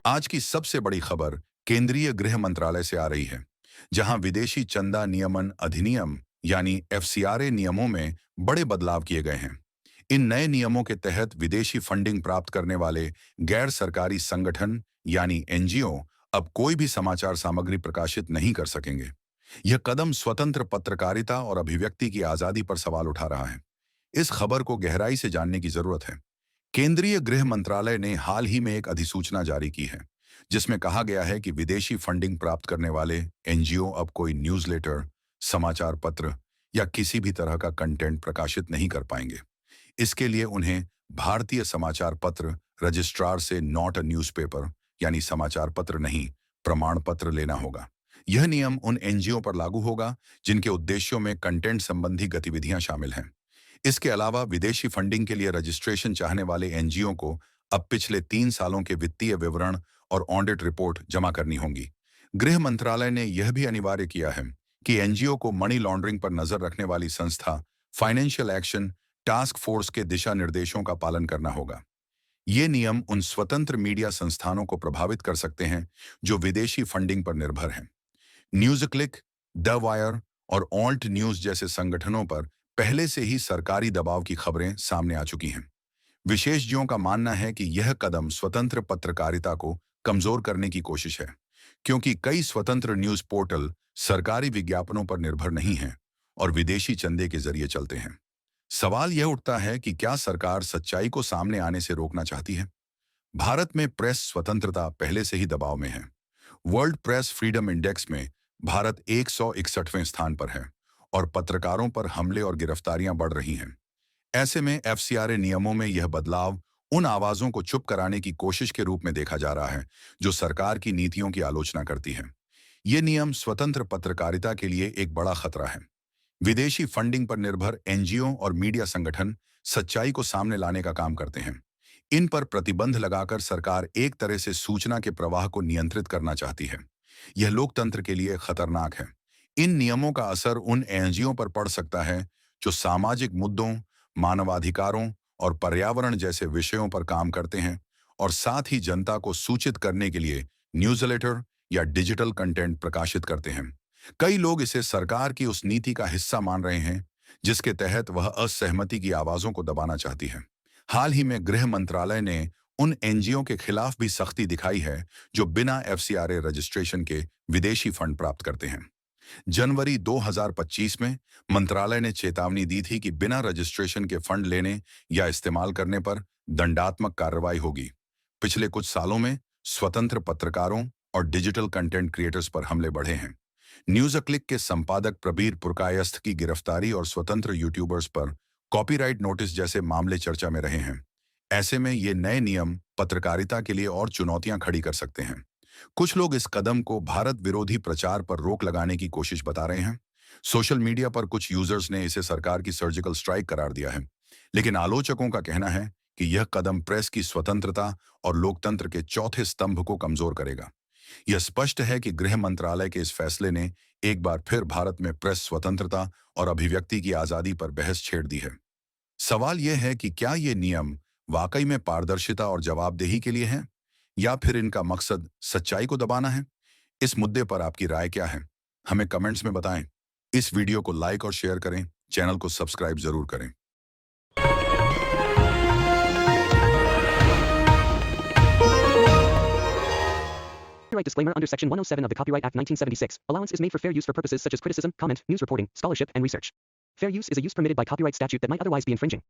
आज की सबसे बड़ी खबर केंद्रीय गृह मंत्रालय से आ रही है, जहां विदेशी चंदा नियमन अधिनियम यानी एफसीआरए नियमों में बड़े बदलाव किए गए हैं। इन नए नियमों के तहत विदेशी फंडिंग प्राप्त करने वाले गैर सरकारी संगठन यानी एनजीओ अब कोई भी समाचार सामग्री प्रकाशित नहीं कर सकेंगे। यह कदम स्वतंत्र पत्रकारिता और अभिव्यक्ति की आजादी पर सवाल उठा रहा है। इस खबर को गहराई से जानने की जरूरत है। केंद्रीय गृह मंत्रालय ने हाल ही में एक अधिसूचना जारी की है, जिसमें कहा गया है कि विदेशी फंडिंग प्राप्त करने वाले एनजीओ अब कोई न्यूज़लेटर, समाचार पत्र या किसी भी तरह का कंटेंट प्रकाशित नहीं कर पाएंगे। इसके लिए उन्हें भारतीय समाचार पत्र रजिस्ट्रार से नॉट अ न्यूज़पेपर यानी समाचार पत्र नहीं, प्रमाण पत्र लेना होगा। यह नियम उन एनजीओ पर लागू होगा जिनके उद्देश्यों में कंटेंट संबंधी गतिविधियां शामिल हैं। इसके अलावा विदेशी फंडिंग के लिए रजिस्ट्रेशन चाहने वाले एनजीओ को अब पिछले 3 सालों के वित्तीय विवरण और ऑडिट रिपोर्ट जमा करनी होंगी। गृह मंत्रालय ने यह भी अनिवार्य किया है कि एनजीओ को मनी लॉन्ड्रिंग पर नजर रखने वाली संस्था फाइनेंशियल एक्शन टास्क फोर्स के दिशा निर्देशों का पालन करना होगा। ये नियम उन स्वतंत्र मीडिया संस्थानों को प्रभावित कर सकते हैं जो विदेशी फंडिंग पर निर्भर हैं। न्यूज क्लिक, द वायर और ऑल्ट न्यूज जैसे संगठनों पर पहले से ही सरकारी दबाव की खबरें सामने आ चुकी हैं। विशेषज्ञों का मानना है कि यह कदम स्वतंत्र पत्रकारिता को कमजोर करने की कोशिश है, क्योंकि कई स्वतंत्र न्यूज पोर्टल सरकारी विज्ञापनों पर निर्भर नहीं हैं और विदेशी चंदे के जरिए चलते हैं। सवाल यह उठता है कि क्या सरकार सच्चाई को सामने आने से रोकना चाहती है? भारत में प्रेस स्वतंत्रता पहले से ही दबाव में है। वर्ल्ड प्रेस फ्रीडम इंडेक्स में भारत 161वें स्थान पर है और पत्रकारों पर हमले और गिरफ्तारियां बढ़ रही हैं। ऐसे में एफसीआरए नियमों में यह बदलाव उन आवाजों को चुप कराने की कोशिश के रूप में देखा जा रहा है जो सरकार की नीतियों की आलोचना करती हैं। ये नियम स्वतंत्र पत्रकारिता के लिए एक बड़ा खतरा है। विदेशी फंडिंग पर निर्भर एनजीओ और मीडिया संगठन सच्चाई को सामने लाने का काम करते हैं। इन पर प्रतिबंध लगाकर सरकार एक तरह से सूचना के प्रवाह को नियंत्रित करना चाहती है। यह लोकतंत्र के लिए खतरनाक है। इन नियमों का असर उन एनजीओ पर पड़ सकता है जो सामाजिक मुद्दों, मानवाधिकारों और पर्यावरण जैसे विषयों पर काम करते हैं और साथ ही जनता को सूचित करने के लिए न्यूज़लेटर या डिजिटल कंटेंट प्रकाशित करते हैं। कई लोग इसे सरकार की उस नीति का हिस्सा मान रहे हैं जिसके तहत वह असहमति की आवाजों को दबाना चाहती है। हाल ही में गृह मंत्रालय ने उन एनजीओ के खिलाफ भी सख्ती दिखाई है जो बिना एफसीआरए रजिस्ट्रेशन के विदेशी फंड प्राप्त करते हैं। जनवरी 2025 में मंत्रालय ने चेतावनी दी थी कि बिना रजिस्ट्रेशन के फंड लेने या इस्तेमाल करने पर दंडात्मक कार्रवाई होगी। पिछले कुछ सालों में स्वतंत्र पत्रकारों और डिजिटल कंटेंट क्रिएटर्स पर हमले बढ़े हैं। न्यूज क्लिक के संपादक प्रबीर पुरकायस्थ की गिरफ्तारी और स्वतंत्र यूट्यूबर्स पर कॉपीराइट नोटिस जैसे मामले चर्चा में रहे हैं। ऐसे में ये नए नियम पत्रकारिता के लिए और चुनौतियां खड़ी कर सकते हैं। कुछ लोग इस कदम को भारत विरोधी प्रचार पर रोक लगाने की कोशिश बता रहे हैं। सोशल मीडिया पर कुछ यूजर्स ने इसे सरकार की सर्जिकल स्ट्राइक करार दिया है, लेकिन आलोचकों का कहना है कि यह कदम प्रेस की स्वतंत्रता और लोकतंत्र के चौथे स्तंभ को कमजोर करेगा। यह स्पष्ट है कि गृह मंत्रालय के इस फैसले ने एक बार फिर भारत में प्रेस स्वतंत्रता और अभिव्यक्ति की आजादी पर बहस छेड़ दी है। सवाल यह है कि क्या ये नियम वाकई में पारदर्शिता और जवाबदेही के लिए हैं या फिर इनका मकसद सच्चाई को दबाना है? इस मुद्दे पर आपकी राय क्या है? हमें कमेंट्स में बताएं। इस वीडियो को लाइक और शेयर करें, चैनल को सब्सक्राइब जरूर करें। Copyright disclaimer under Section 107 of the Copyright Act 1976. Allowance is made for fair use for purposes such as criticism, comment, news reporting, scholarship, and research. Fair use is a use permitted by copyright statute that might otherwise be infringing.